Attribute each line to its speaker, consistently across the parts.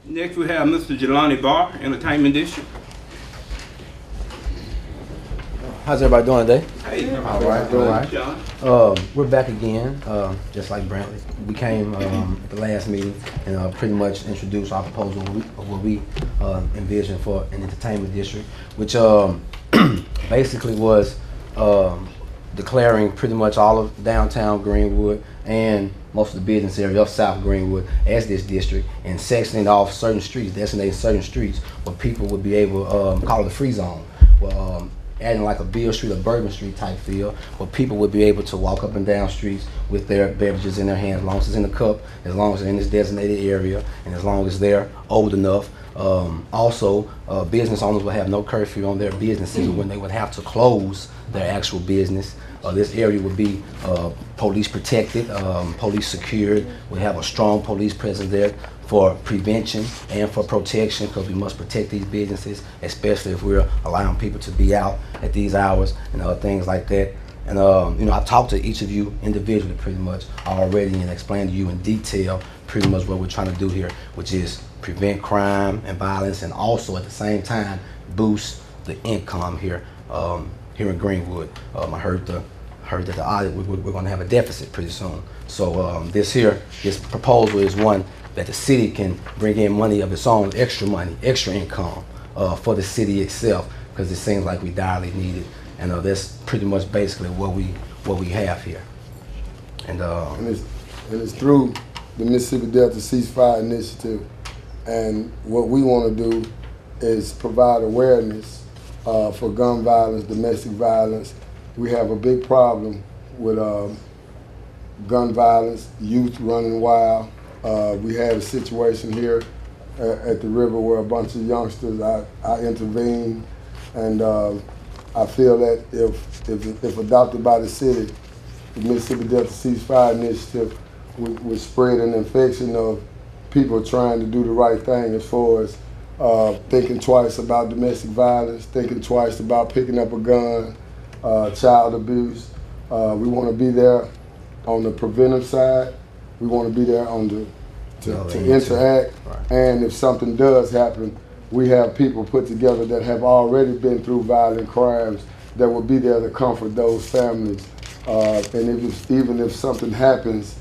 Speaker 1: Next we have Mr. Jelani Barr, Entertainment District.
Speaker 2: How's everybody doing today?
Speaker 1: Hey,
Speaker 2: All right, all right.
Speaker 1: John.
Speaker 2: We're back again, just like Brantley. We came at the last meeting and pretty much introduced our proposal of what we envisioned for an entertainment district, which basically was declaring pretty much all of downtown Greenwood and most of the business area of South Greenwood as this district, and sectioning off certain streets, designating certain streets where people would be able to call it a free zone. Well, adding like a Beale Street or Bourbon Street type feel, where people would be able to walk up and down streets with their beverages in their hands, as long as it's in a cup, as long as they're in this designated area, and as long as they're old enough. Also, business owners will have no curfew on their businesses when they would have to close their actual business. This area would be police protected, police secured. We have a strong police presence there for prevention and for protection, because we must protect these businesses, especially if we're allowing people to be out at these hours and things like that. And I've talked to each of you individually pretty much already and explained to you in detail pretty much what we're trying to do here, which is prevent crime and violence, and also at the same time boost the income here here in Greenwood. I heard that the audit we're going to have a deficit pretty soon. So this proposal is one that the city can bring in money of its own, extra money, extra income for the city itself, because it seems like we direly need it. And that's pretty much basically what we have here. And
Speaker 3: it's through the Mississippi Delta Ceasefire Initiative. And what we want to do is provide awareness for gun violence, domestic violence. We have a big problem with gun violence, youth running wild. We had a situation here at the river where a bunch of youngsters, I intervened, and I feel that if adopted by the city, the Mississippi Delta Ceasefire Initiative would spread an infection of people trying to do the right thing as far as thinking twice about domestic violence, thinking twice about picking up a gun, child abuse. We want to be there on the preventive side. We want to be there on the to interact. Right. And if something does happen, we have people put together that have already been through violent crimes that will be there to comfort those families. And even if something happens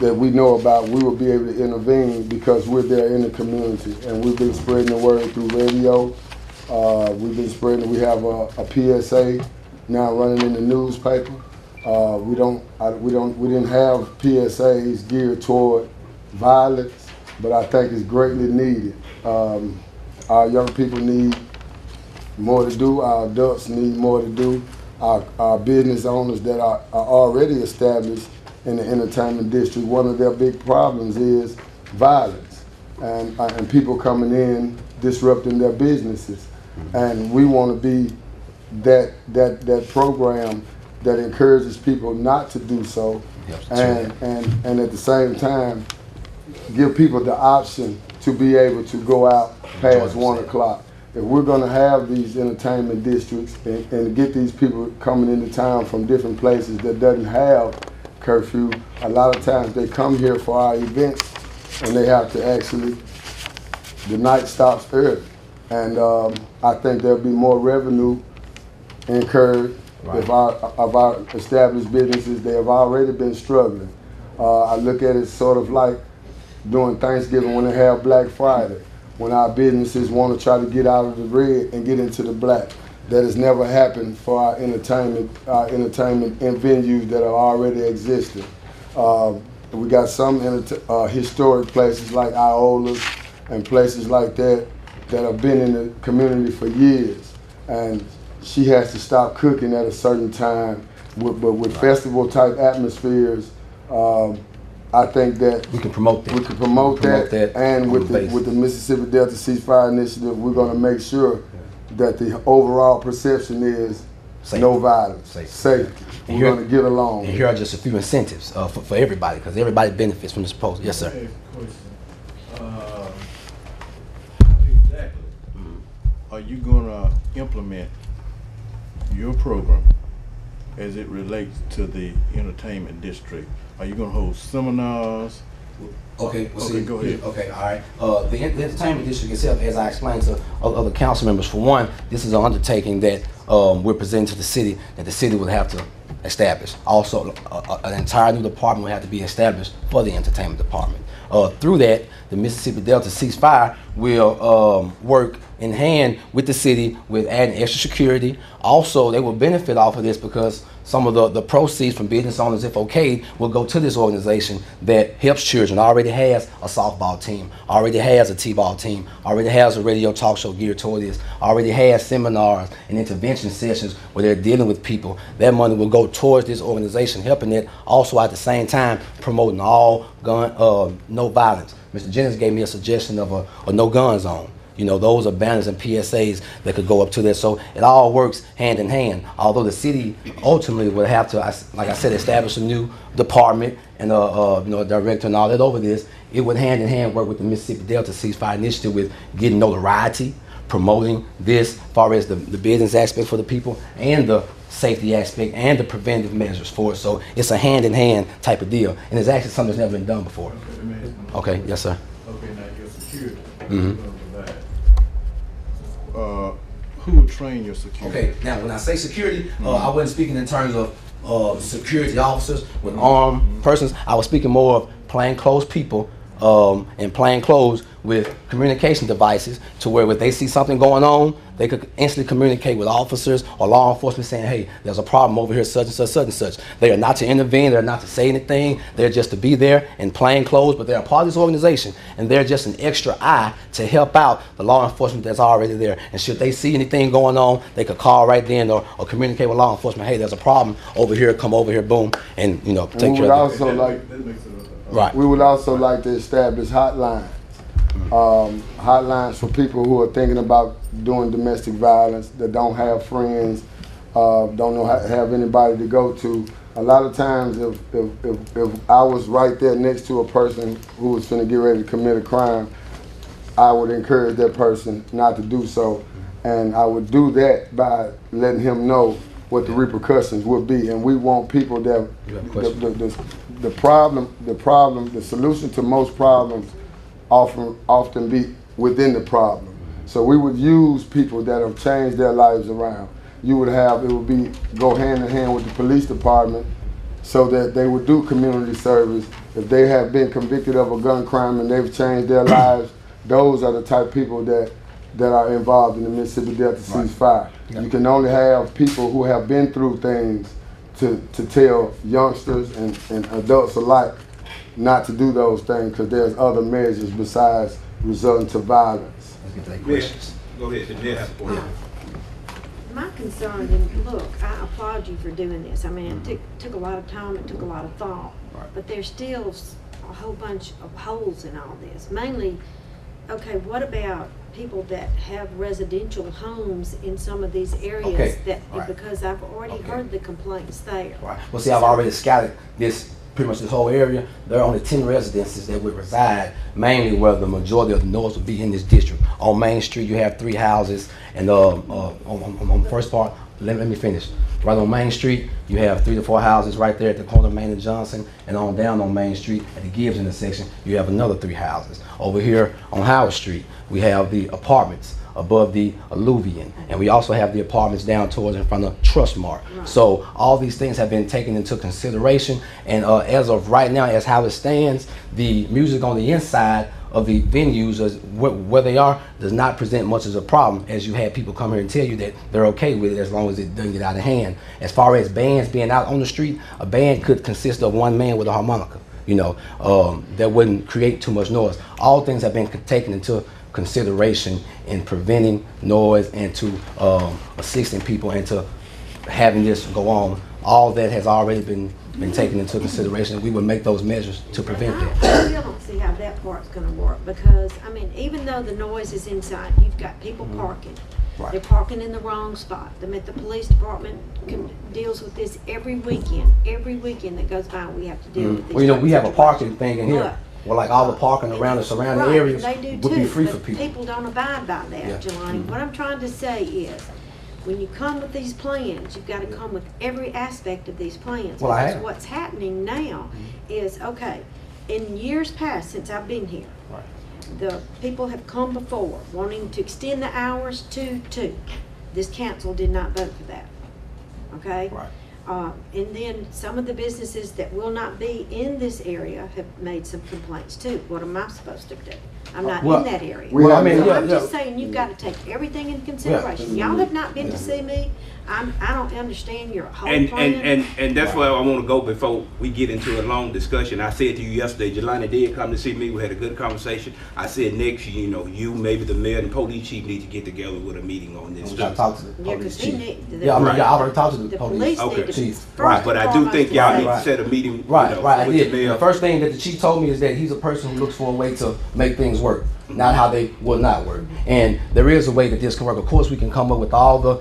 Speaker 3: that we know about, we will be able to intervene because we're there in the community. And we've been spreading the word through radio. We've been spreading. We have a PSA now running in the newspaper. We didn't have PSAs geared toward violence, but I think it's greatly needed. Our young people need more to do. Our adults need more to do. Our business owners that are already established in the entertainment district, one of their big problems is violence and people coming in disrupting their businesses. And we want to be that program that encourages people not to do so, and at the same time give people the option to be able to go out past 1 o'clock. If we're going to have these entertainment districts and get these people coming into town from different places that doesn't have curfew, a lot of times they come here for our events and they have to actually, the night stops early. And I think there'll be more revenue incurred. Right. If our established businesses, they have already been struggling. I look at it sort of like during Thanksgiving when they have Black Friday, when our businesses want to try to get out of the red and get into the black. That has never happened for our entertainment and venues that are already existing. We got some historic places like Iola's and places like that have been in the community for years. And she has to stop cooking at a certain time. But with festival type atmospheres, I think that
Speaker 2: we can promote that.
Speaker 3: We can promote that. And with the Mississippi Delta Ceasefire Initiative, we're going to make sure that the overall perception is safety. No violence, safety. We're going to get along.
Speaker 2: And here are just a few incentives for everybody, because everybody benefits from this proposal. Yes, sir.
Speaker 4: Exactly. Are you going to implement your program as it relates to the entertainment district? Are you going to hold seminars
Speaker 2: Okay, well,
Speaker 4: Okay, go ahead.
Speaker 2: Okay, all right. The entertainment district itself, as I explained to other council members, for one, this is an undertaking that we're presenting to the city that the city would have to establish. Also, an entire new department would have to be established for the entertainment department. Through that, the Mississippi Delta ceasefire will work in hand with the city with adding extra security. Also, they will benefit off of this because some of the proceeds from business owners, if okayed, will go to this organization that helps children, already has a softball team, already has a t-ball team, already has a radio talk show geared toward this, already has seminars and intervention sessions where they're dealing with people. That money will go towards this organization, helping it also at the same time promoting all gun, no violence. Mr. Jennings gave me a suggestion of a no gun zone. You know, those are banners and PSAs that could go up to this. So it all works hand in hand. Although the city ultimately would have to, like I said, establish a new department and a director and all that over this, it would hand in hand work with the Mississippi Delta Ceasefire Initiative with getting notoriety, promoting this as far as the business aspect for the people and the safety aspect and the preventive measures for it. So it's a hand in hand type of deal. And it's actually something that's never been done before. Okay, yes, sir.
Speaker 4: Okay, now your security.
Speaker 2: Mm-hmm.
Speaker 4: Who will train your security?
Speaker 2: Okay, now when I say security, I wasn't speaking in terms of security officers with armed persons. I was speaking more of plainclothes people in plain clothes with communication devices to where if they see something going on, they could instantly communicate with officers or law enforcement saying, hey, there's a problem over here, such and such, such and such. They are not to intervene, they're not to say anything, they're just to be there in plain clothes, but they're a part of this organization and they're just an extra eye to help out the law enforcement that's already there. And should they see anything going on, they could call right then or communicate with law enforcement, hey, there's a problem over here, come over here, boom, and take care of it.
Speaker 3: We would also like to establish hotlines. Hotlines for people who are thinking about doing domestic violence, that don't have friends, don't know how to have anybody to go to. A lot of times if I was right there next to a person who was finna get ready to commit a crime, I would encourage that person not to do so. And I would do that by letting him know what the repercussions would be. And we want people that, the solution to most problems often be within the problem. So we would use people that have changed their lives around. It would be go hand in hand with the police department so that they would do community service. If they have been convicted of a gun crime and they've changed their lives, those are the type of people that are involved in the Mississippi Delta ceasefire. Right. You can only have people who have been through things to tell youngsters and adults alike not to do those things because there's other measures besides resulting to violence.
Speaker 2: Let's get to that questions.
Speaker 1: Go ahead.
Speaker 5: My concern, and look, I applaud you for doing this. I mean, it took a lot of time, it took a lot of thought, but there's still a whole bunch of holes in all this. Mainly, okay, what about people that have residential homes in some of these areas because I've already heard the complaints there.
Speaker 2: Right. Well, see, I've already scouted pretty much this whole area. There are only 10 residences that would reside, mainly where the majority of the noise would be in this district. On Main Street, you have 3 houses, and on the first part, let me finish. Right on Main Street, you have 3 to 4 houses right there at the corner of Main and Johnson, and on down on Main Street at the Gibbs intersection, you have another 3 houses. Over here on Howard Street, we have the apartments above the Alluvian, and we also have the apartments down towards in front of Trustmark. Right. So all these things have been taken into consideration, and as of right now, as how it stands, the music on the inside of the venues where they are does not present much as a problem, as you had people come here and tell you that they're okay with it as long as it doesn't get out of hand. As far as bands being out on the street, a band could consist of 1 man with a harmonica, that wouldn't create too much noise. All things have been taken into consideration in preventing noise and to assisting people and to having this go on. All that has already been taken into consideration. We would make those measures to prevent that.
Speaker 5: I still don't see how that part's going to work because, I mean, even though the noise is inside, you've got people parking. Right. They're parking in the wrong spot. The police department deals with this every weekend. Every weekend that goes by, we have to deal with this.
Speaker 2: Well, we have a parking thing in here. Well, like all the parking around the surrounding areas would be free for people.
Speaker 5: People don't abide by that, Jelani. What I'm trying to say is, when you come with these plans, you've got to come with every aspect of these plans.
Speaker 2: Well,
Speaker 5: because what's happening now is, okay, in years past, since I've been here,
Speaker 2: Right.
Speaker 5: the people have come before wanting to extend the hours to 2. This council did not vote for that, okay?
Speaker 2: Right.
Speaker 5: And then some of the businesses that will not be in this area have made some complaints too. What am I supposed to do? I'm not
Speaker 2: Well,
Speaker 5: in that area.
Speaker 3: we have-
Speaker 5: So
Speaker 2: yeah,
Speaker 5: I'm just
Speaker 2: yeah.
Speaker 5: saying, you've got to take everything into consideration. Y'all have not been to see me. I don't understand your whole plan.
Speaker 1: And that's where I want to go before we get into a long discussion. I said to you yesterday, Jelani did come to see me. We had a good conversation. I said next, you, maybe the mayor and police chief need to get together with a meeting on this.
Speaker 2: We gotta talk to the
Speaker 5: Yeah,
Speaker 2: police
Speaker 5: 'cause he
Speaker 2: chief.
Speaker 5: need-
Speaker 2: Yeah, I mean,
Speaker 1: Right.
Speaker 2: I already talked to the
Speaker 5: The
Speaker 2: police.
Speaker 5: police
Speaker 1: Okay.
Speaker 5: need to
Speaker 2: Chief.
Speaker 5: first
Speaker 2: Right.
Speaker 5: and
Speaker 1: But I do
Speaker 5: foremost
Speaker 1: think
Speaker 5: to
Speaker 1: y'all
Speaker 5: say-
Speaker 1: need to set a meeting,
Speaker 2: Right, I
Speaker 1: with the
Speaker 2: did.
Speaker 1: mayor.
Speaker 2: The first thing that the chief told me is that he's a person who looks for a way to make things work, not how they will not work. And there is a way that this can work. Of course, we can come up with all the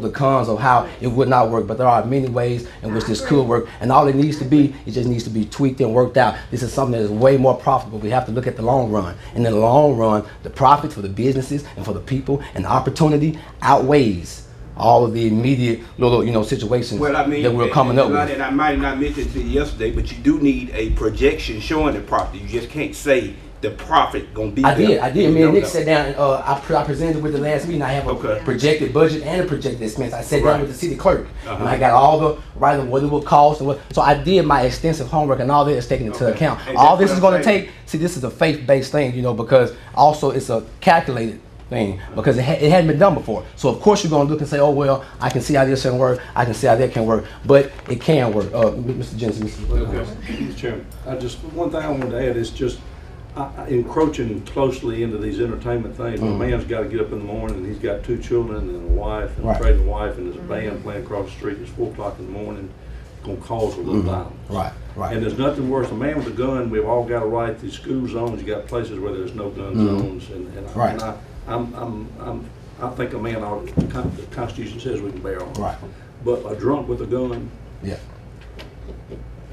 Speaker 2: the cons of how it would not work, but there are many ways in which this could work. And all it needs to be, it just needs to be tweaked and worked out. This is something that is way more profitable. We have to look at the long run. And in the long run, the profit for the businesses and for the people and the opportunity outweighs all of the immediate little, situations
Speaker 1: Well, I mean,
Speaker 2: that we're coming up with.
Speaker 1: and I might not mention it to you yesterday, but you do need a projection showing the profit. You just can't say the profit gonna be
Speaker 2: I
Speaker 1: there.
Speaker 2: did. Me and Nick sat down and I presented with the last meeting. I have a
Speaker 1: Okay.
Speaker 2: projected budget and a projected expense. I sat down
Speaker 1: Right.
Speaker 2: with the city clerk and
Speaker 1: Uh-huh.
Speaker 2: I got all the right of what it would cost and what. So I did my extensive homework and all that is taken into
Speaker 1: Okay.
Speaker 2: account.
Speaker 1: And
Speaker 2: All
Speaker 1: that's
Speaker 2: this is
Speaker 1: what
Speaker 2: going
Speaker 1: I'm
Speaker 2: to
Speaker 1: saying.
Speaker 2: take. See, this is a faith-based thing, because also it's a calculated thing because it hadn't been done before. So of course you're going to look and say, oh well, I can see how this can work. I can see how that can work, but it can work. Mr. Jensen,
Speaker 6: Mr. Chairman, one thing I wanted to add is just encroaching closely into these entertainment things. My man's got to get up in the morning, and he's got 2 children and a wife, and
Speaker 2: Right.
Speaker 6: a pregnant wife, and there's a band playing across the street. It's 4 o'clock in the morning. It's going to cause a little violence.
Speaker 2: Right.
Speaker 6: And there's nothing worse. A man with a gun, we've all got a right. These school zones, you got places where there's no gun zones,
Speaker 2: Right.
Speaker 6: I think a man ought. The Constitution says we can bear arms.
Speaker 2: Right.
Speaker 6: But a drunk with a gun,
Speaker 2: Yeah.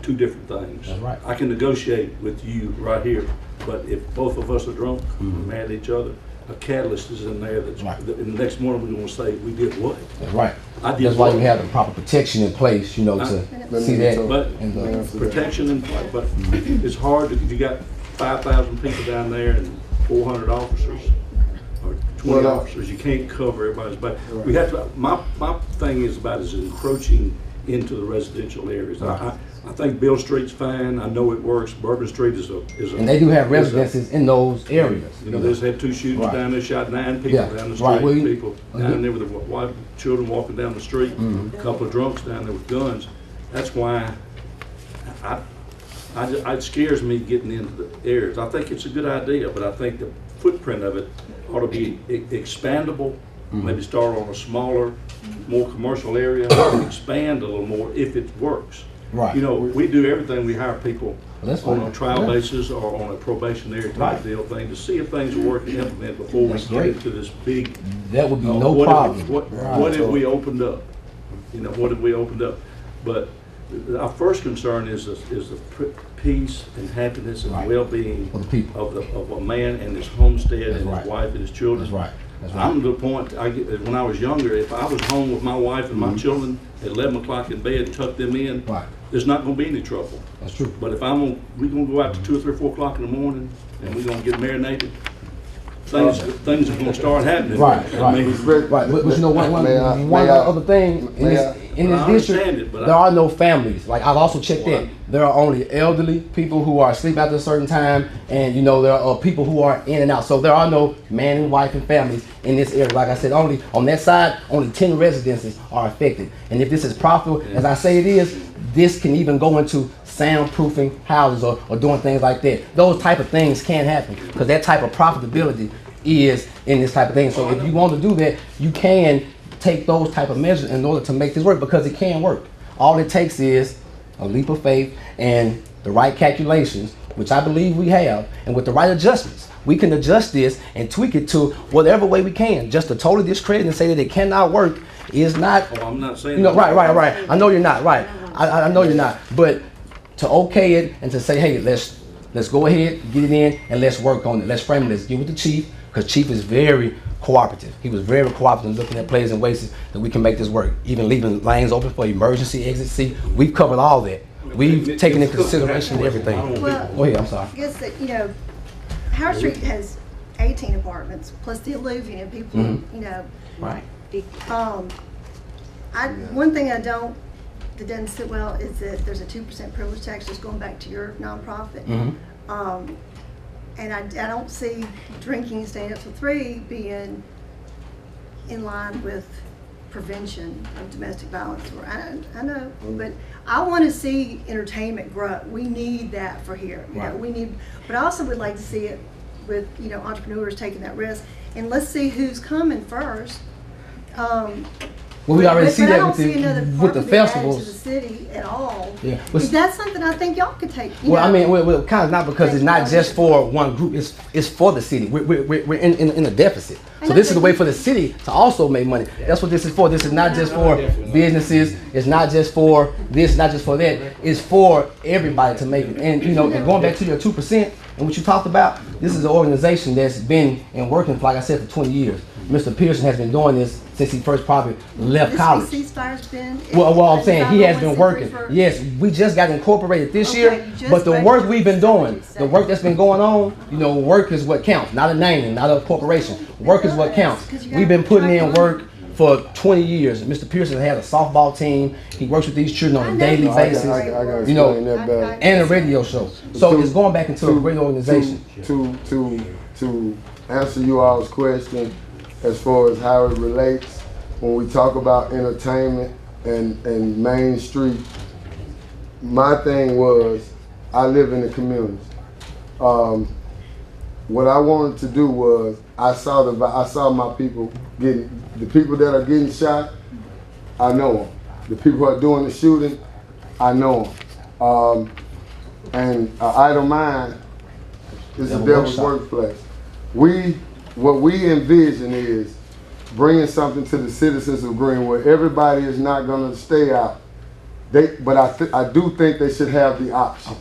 Speaker 6: 2 different things.
Speaker 2: That's right.
Speaker 6: I can negotiate with you right here, but if both of us are drunk, mad at each other, a catalyst is in there that's,
Speaker 2: Right.
Speaker 6: and the next morning we're gonna say, we did what?
Speaker 2: That's right.
Speaker 6: I did
Speaker 2: That's why
Speaker 6: what?
Speaker 2: you have the proper protection in place, to
Speaker 3: Let
Speaker 2: see
Speaker 3: me
Speaker 2: that.
Speaker 3: talk.
Speaker 6: But
Speaker 2: And the,
Speaker 6: protection and, but it's hard, if you got 5,000 people down there and 400 officers, or 20
Speaker 3: Well,
Speaker 6: officers, you can't cover everybody's, but we have to, my thing is about is encroaching into the residential areas.
Speaker 2: Right.
Speaker 6: I think Bill Street's fine, I know it works, Bourbon Street is a.
Speaker 2: and they do have
Speaker 6: is a-
Speaker 2: residences in those areas.
Speaker 6: There's had 2 shootings
Speaker 2: Right.
Speaker 6: down there, shot 9 people
Speaker 2: Yeah.
Speaker 6: down the
Speaker 2: Right.
Speaker 6: street,
Speaker 2: Well, you-
Speaker 6: people down there with their wife, children walking down the street, a couple of drunks down there with guns. That's why it scares me getting into the areas. I think it's a good idea, but I think the footprint of it ought to be expandable. Maybe start on a smaller, more commercial area, and expand a little more if it works.
Speaker 2: Right.
Speaker 6: We do everything, we hire people
Speaker 2: Well, that's
Speaker 6: on
Speaker 2: fine.
Speaker 6: a trial
Speaker 2: Yeah.
Speaker 6: basis or on a probationary type
Speaker 2: Right.
Speaker 6: deal thing to see if things are working, implement before we
Speaker 2: That's
Speaker 6: get
Speaker 2: great.
Speaker 6: into this big.
Speaker 2: That would be no
Speaker 6: what
Speaker 2: problem.
Speaker 6: What have we opened up? What have we opened up? But our first concern is the peace and happiness and
Speaker 2: Right.
Speaker 6: well-being
Speaker 2: For the people.
Speaker 6: of a man and his homestead
Speaker 2: That's
Speaker 6: and
Speaker 2: right.
Speaker 6: his wife and his children.
Speaker 2: That's right. That's right.
Speaker 6: I'm to the point, when I was younger, if I was home with my wife and my children at 11 o'clock in bed and tucked them in,
Speaker 2: Right.
Speaker 6: there's not gonna be any trouble.
Speaker 2: That's true.
Speaker 6: But if we're gonna go out to 2 or 3 or 4 o'clock in the morning and we're gonna get marinated, things are gonna start happening.
Speaker 2: Right,
Speaker 6: I mean,
Speaker 2: Right, but one other thing in
Speaker 3: May
Speaker 2: this,
Speaker 3: I-
Speaker 2: in this
Speaker 6: I understand
Speaker 2: district,
Speaker 6: it, but
Speaker 2: there
Speaker 6: I-
Speaker 2: are no families. Like I've also checked that there are only elderly people who are asleep after a certain time, and there are people who are in and out. So there are no man and wife and families in this area. Like I said, only on that side, only 10 residences are affected. And if this is profitable, as I say it is, this can even go into soundproofing houses or doing things like that. Those type of things can happen because that type of profitability is in this type of thing. So if you want to do that, you can take those type of measures in order to make this work because it can work. All it takes is a leap of faith and the right calculations, which I believe we have, and with the right adjustments. We can adjust this and tweak it to whatever way we can. Just to totally discredit and say that it cannot work is not.
Speaker 6: Oh, I'm not saying.
Speaker 2: Right. I know you're not. Right. I know you're not. But to okay it and to say, hey, let's go ahead, get it in, and let's work on it. Let's frame it. Let's get with the chief, because chief is very cooperative. He was very cooperative in looking at plays and ways that we can make this work. Even leaving lanes open for emergency exit. See, we've covered all that. we've taken into consideration everything.
Speaker 7: Well,
Speaker 2: Go ahead, I'm sorry.
Speaker 7: I guess that, Howard Street has 18 apartments, plus the Alluvian, and people,
Speaker 2: Right.
Speaker 7: One thing that doesn't sit well is that there's a 2% privilege tax, just going back to your nonprofit. And I don't see drinking and staying up till 3 being in line with prevention of domestic violence. I know, but I want to see entertainment grow. We need that for here. But I also would like to see it with entrepreneurs taking that risk. And let's see who's coming first.
Speaker 2: Well, we already see
Speaker 7: but
Speaker 2: that
Speaker 7: I don't
Speaker 2: with
Speaker 7: see another
Speaker 2: the
Speaker 7: department added
Speaker 2: festivals.
Speaker 7: to the city at all.
Speaker 2: Yeah.
Speaker 7: That's something I think y'all could take.
Speaker 2: Well, I mean, well, kind of not, because it's not just for one group. It's for the city. We're in a deficit. So this is the way for the city to also make money. That's what this is for. This is not just for businesses. It's not just for this, not just for that. It's for everybody to make it. And and going back to your 2% and what you talked about, this is an organization that's been working, like I said, for 20 years. Mr. Pearson has been doing this since he first probably left college.
Speaker 7: Ceasefire's been.
Speaker 2: Well, I'm saying he has been working. Yes, we just got incorporated this year, but the work we've been doing, the work that's been going on, work is what counts, not a name, not a corporation. Work is what counts. We've been putting in work for 20 years. Mr. Pearson has a softball team. He works with these children on a daily basis, and a radio show. So it's going back into a great organization.
Speaker 3: To answer you all's question, as far as how it relates, when we talk about entertainment and Main Street, my thing was, I live in the community. What I wanted to do was, I saw my people the people that are getting shot, I know them. The people who are doing the shooting, I know them. And an idle mind is the devil's workplace. What we envision is bringing something to the citizens of Greenwood. Everybody is not going to stay out, but I do think they should have the option.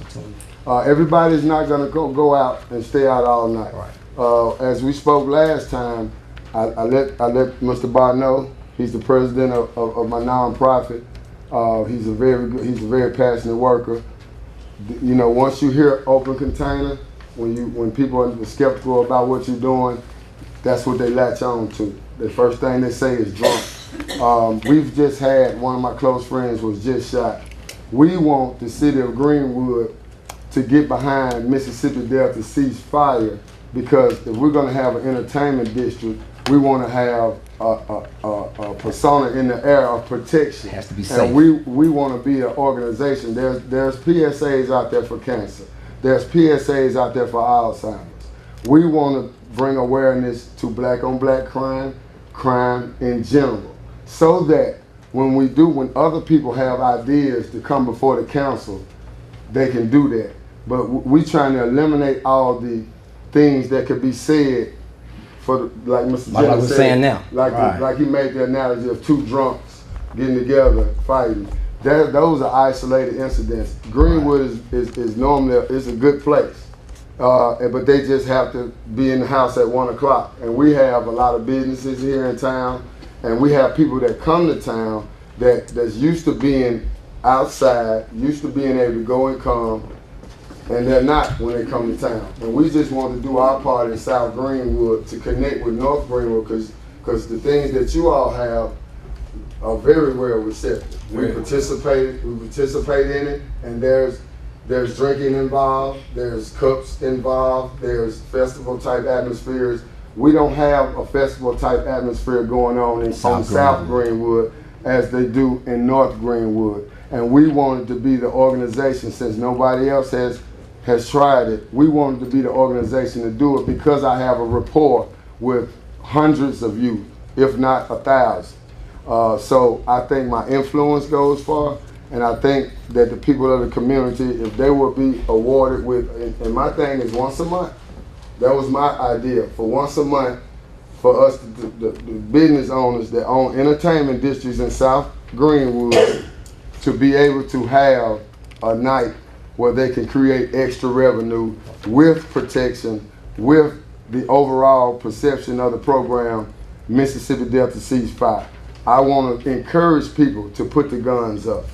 Speaker 3: Everybody is not going to go out and stay out all night. As we spoke last time, I let Mr. Barr know. He's the president of my nonprofit. He's a very passionate worker. Once you hear open container, when people are skeptical about what you're doing, that's what they latch on to. The first thing they say is drunk. We've just had, one of my close friends was just shot. We want the city of Greenwood to get behind Mississippi Delta ceasefire, because if we're going to have an entertainment district, we want to have a persona in the air of protection.
Speaker 2: It has to be safe.
Speaker 3: And we want to be an organization. There's PSAs out there for cancer. There's PSAs out there for Alzheimer's. We want to bring awareness to black on black crime in general, so that when other people have ideas to come before the council, they can do that. But we trying to eliminate all the things that could be said like Mr. Jennings said,
Speaker 2: saying now.
Speaker 3: Like he made the analogy of two drunks getting together, fighting. Those are isolated incidents. Greenwood is normally a good place, but they just have to be in the house at 1 o'clock. And we have a lot of businesses here in town, and we have people that come to town that's used to being outside, used to being able to go and come, and they're not when they come to town. And we just want to do our part in South Greenwood to connect with North Greenwood, because the things that you all have are very well receptive. We participate in it, and there's drinking involved, there's cups involved, there's festival type atmospheres. We don't have a festival type atmosphere going on in South Greenwood as they do in North Greenwood. And we wanted to be the organization, since nobody else has tried it, we wanted to be the organization to do it, because I have a rapport with hundreds of youth, if not 1,000. So I think my influence goes far, and I think that the people of the community, if they would be awarded with, and my thing is once a month. That was my idea, for once a month, for us, the business owners that own entertainment districts in South Greenwood, to be able to have a night where they can create extra revenue with protection, with the overall perception of the program, Mississippi Delta Ceasefire. I want to encourage people to put the guns up.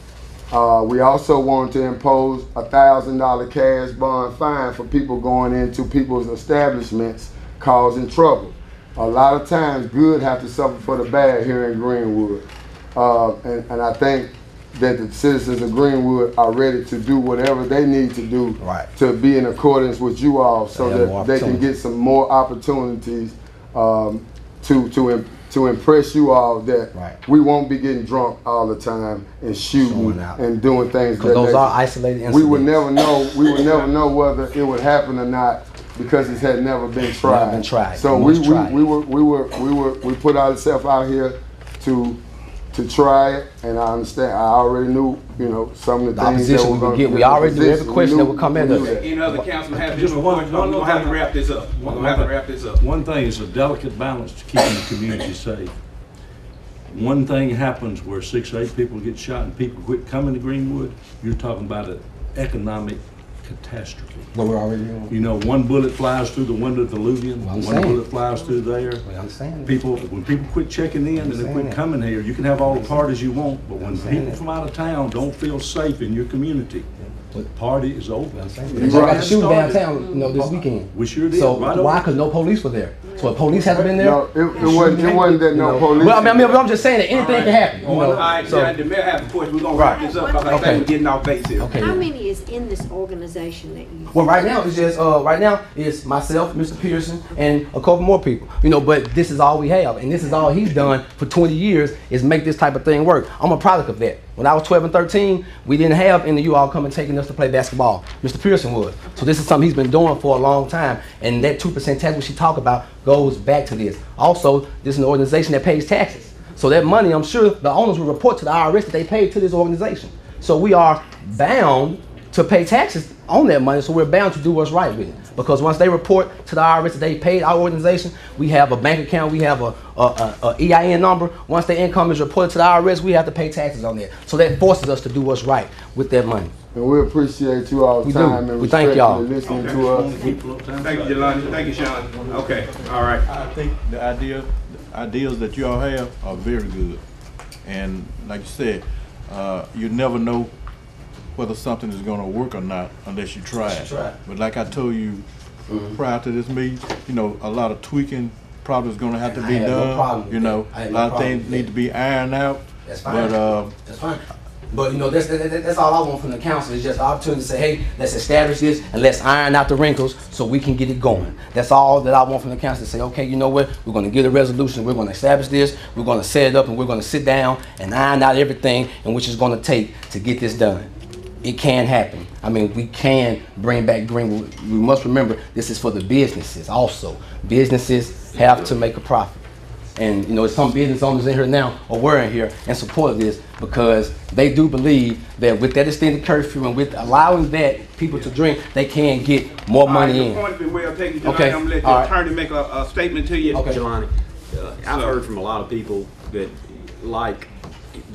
Speaker 3: We also want to impose a $1,000 cash bond fine for people going into people's establishments causing trouble. A lot of times, good have to suffer for the bad here in Greenwood. And I think that the citizens of Greenwood are ready to do whatever they need to do to be in accordance with you all so that they can get some more opportunities to impress you all that we won't be getting drunk all the time and shooting and doing things.
Speaker 2: Because those are isolated incidents.
Speaker 3: We would never know. We would never know whether it would happen or not because it had never been tried.
Speaker 2: Never been tried.
Speaker 3: So we put ourselves out here to try it, and I understand. I already knew, some of the things that we're going to get.
Speaker 2: We already knew every question that would come in.
Speaker 1: Any other council have just one? We're going to have to wrap this up.
Speaker 6: One thing is a delicate balance to keeping the community safe. One thing happens where 6 or 8 people get shot and people quit coming to Greenwood, you're talking about an economic catastrophe.
Speaker 2: Well, we're already doing.
Speaker 6: One bullet flies through the window of the Luvian, one bullet flies through there.
Speaker 2: We understand.
Speaker 6: When people quit checking in and they quit coming here, you can have all the parties you want, but when people from out of town don't feel safe in your community, the party is over.
Speaker 2: We got the shooting downtown, this weekend.
Speaker 6: We sure did.
Speaker 2: So why? Because no police were there. So if police hasn't been there,
Speaker 3: no, it wasn't that no police.
Speaker 2: Well, I'm just saying that anything can happen.
Speaker 1: All right, so the mayor has a question. We're gonna wrap this up because I think we're getting off base here.
Speaker 2: Okay.
Speaker 5: How many is in this organization that you?
Speaker 2: Well, right now it's just it's myself, Mr. Pearson, and a couple more people. But this is all we have, and this is all he's done for 20 years is make this type of thing work. I'm a product of that. When I was 12 and 13, we didn't have any of you all coming taking us to play basketball. Mr. Pearson was. So this is something he's been doing for a long time, and that 2% tax which he talked about goes back to this. Also, this is an organization that pays taxes. So that money, I'm sure the owners will report to the IRS that they paid to this organization. So we are bound to pay taxes on that money, so we're bound to do what's right with it. Because once they report to the IRS that they paid our organization, we have a bank account, we have a EIN number. Once the income is reported to the IRS, we have to pay taxes on that. So that forces us to do what's right with that money.
Speaker 3: And we appreciate you all the time and
Speaker 2: thank y'all.
Speaker 3: listening to us.
Speaker 1: Thank you, Jelani. Thank you, Sean. Okay, all right.
Speaker 4: I think the ideas that you all have are very good. And like you said, you never know whether something is going to work or not unless you try it. But like I told you prior to this meeting, a lot of tweaking probably is going to have to be done. A lot of things need to be ironed out.
Speaker 2: That's fine. That's fine. But that's all I want from the council is just the opportunity to say, hey, let's establish this and let's iron out the wrinkles so we can get it going. That's all that I want from the council to say, okay, you know what, we're going to get a resolution, we're going to establish this, we're going to set it up, and we're going to sit down and iron out everything and which is going to take to get this done. It can happen. We can bring back Greenwood. We must remember this is for the businesses also. Businesses have to make a profit. And some business owners in here now or were in here and support this because they do believe that with that extended curfew and with allowing that people to drink, they can get more money in.
Speaker 1: The point has been well taken, Jelani.
Speaker 2: Okay.
Speaker 1: I'm going to let the attorney make a statement to you.
Speaker 2: Okay.
Speaker 8: Jelani, I've heard from a lot of people that like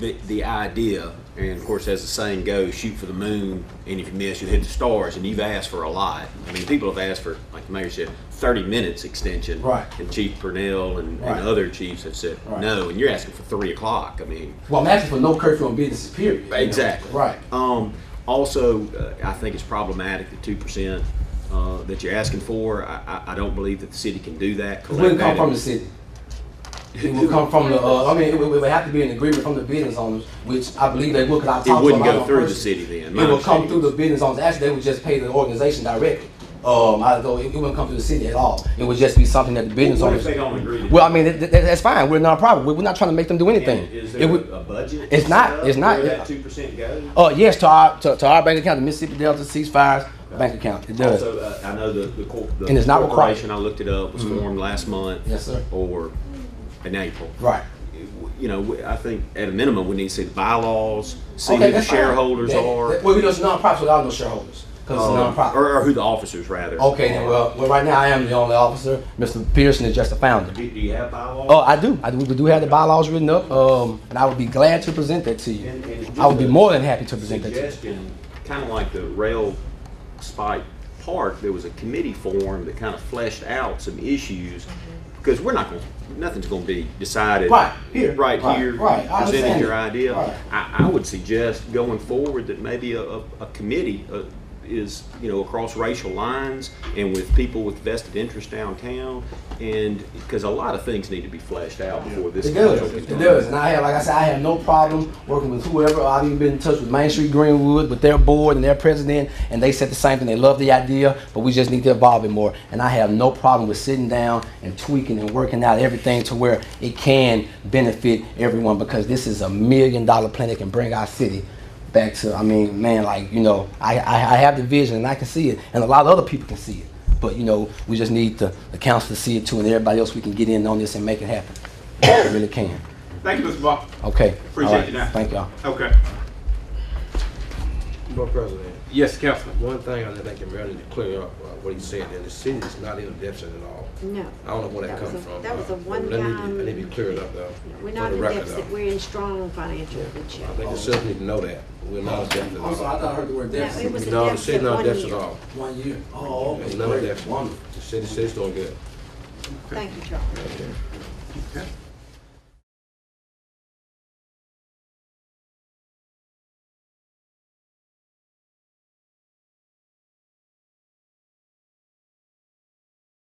Speaker 8: the idea, and of course as the saying goes, shoot for the moon, and if you miss you hit the stars, and you've asked for a lot. People have asked for, like the mayor said, 30 minutes extension.
Speaker 2: Right.
Speaker 8: And Chief Purnell and other chiefs have said no, and you're asking for 3 o'clock.
Speaker 2: Well, I'm asking for no curfew on businesses, period.
Speaker 8: Exactly.
Speaker 2: Right.
Speaker 8: Also, I think it's problematic, the 2% that you're asking for. I don't believe that the city can do that.
Speaker 2: It wouldn't come from the city. It would come from the, it would have to be an agreement from the business owners, which I believe they would, because I talked to them.
Speaker 8: It wouldn't go through the city then.
Speaker 2: It would come through the business owners. Actually, they would just pay the organization directly. It wouldn't come through the city at all. It would just be something that the business owners.
Speaker 8: What if they don't agree to
Speaker 2: Well, that's fine. We're not a problem. We're not trying to make them do anything.
Speaker 8: Is there a budget?
Speaker 2: It's not. It's not.
Speaker 8: Where that 2% goes?
Speaker 2: Yes, to our bank account, the Mississippi Delta Ceasefire's bank account. It does.
Speaker 8: Also, I know the
Speaker 2: and it's not required.
Speaker 8: corporation, I looked it up, was formed last month.
Speaker 2: Yes, sir.
Speaker 8: Or in April.
Speaker 2: Right.
Speaker 8: I think at a minimum we need to see the bylaws, see who the shareholders are.
Speaker 2: Well, we just non-profit without no shareholders. Because it's a non-profit.
Speaker 8: Or who the officers, rather.
Speaker 2: Okay, then, well, right now I am the only officer. Mr. Pearson is just a founder.
Speaker 8: Do you have bylaws?
Speaker 2: Oh, I do. We do have the bylaws written up, and I would be glad to present that to you.
Speaker 8: And
Speaker 2: I would be more than happy to present that to you.
Speaker 8: Suggestion, kind of like the rail spike park, there was a committee formed that kind of fleshed out some issues because nothing's gonna be decided
Speaker 2: Right, here.
Speaker 8: right
Speaker 2: Right,
Speaker 8: here.
Speaker 2: right. I
Speaker 8: Presenting
Speaker 2: understand
Speaker 8: your
Speaker 2: it.
Speaker 8: idea.
Speaker 2: Right.
Speaker 8: I would suggest going forward that maybe a committee is, across racial lines and with people with vested interest downtown, and because a lot of things need to be fleshed out before this
Speaker 2: It
Speaker 8: council
Speaker 2: does,
Speaker 8: can
Speaker 2: it
Speaker 8: come.
Speaker 2: does, and like I said, I have no problem working with whoever. I've even been in touch with Main Street Greenwood, with their board and their president, and they said the same thing. They love the idea, but we just need to evolve it more. And I have no problem with sitting down and tweaking and working out everything to where it can benefit everyone, because this is $1 million plan that can bring our city back to, I mean, man, like, I have the vision and I can see it, and a lot of other people can see it. But, we just need the council to see it too, and everybody else, we can get in on this and make it happen. We really can.
Speaker 1: Thank you, Mr. Barr.
Speaker 2: Okay.
Speaker 1: Appreciate
Speaker 2: All right.
Speaker 1: you now.
Speaker 2: Thank y'all.
Speaker 1: Okay.
Speaker 9: Mr. President,
Speaker 1: Yes, Councilman.
Speaker 9: one thing I think I'm ready to clear up what he said, that the city is not in a deficit at all.
Speaker 5: No.
Speaker 9: I don't know where that
Speaker 5: That was
Speaker 9: comes
Speaker 5: a-
Speaker 9: from.
Speaker 5: that was a
Speaker 9: Let me
Speaker 5: one-time-
Speaker 9: be cleared up though.
Speaker 5: We're
Speaker 9: for
Speaker 5: not
Speaker 9: the
Speaker 5: in
Speaker 9: record,
Speaker 5: deficit,
Speaker 9: though.
Speaker 5: we're in strong financial good shape.
Speaker 9: I think the citizens need to know that. We're not a deficit at all.
Speaker 2: I thought I heard the word
Speaker 5: No, it was a
Speaker 9: No, the
Speaker 5: deficit
Speaker 9: city's not a
Speaker 5: one
Speaker 9: deficit at
Speaker 5: year.
Speaker 9: all.
Speaker 2: 1 year. Oh,
Speaker 9: It's
Speaker 2: okay.
Speaker 9: not a
Speaker 2: Great.
Speaker 9: deficit.
Speaker 2: Wonderful.
Speaker 9: The city's doing good.
Speaker 5: Thank you, Charles.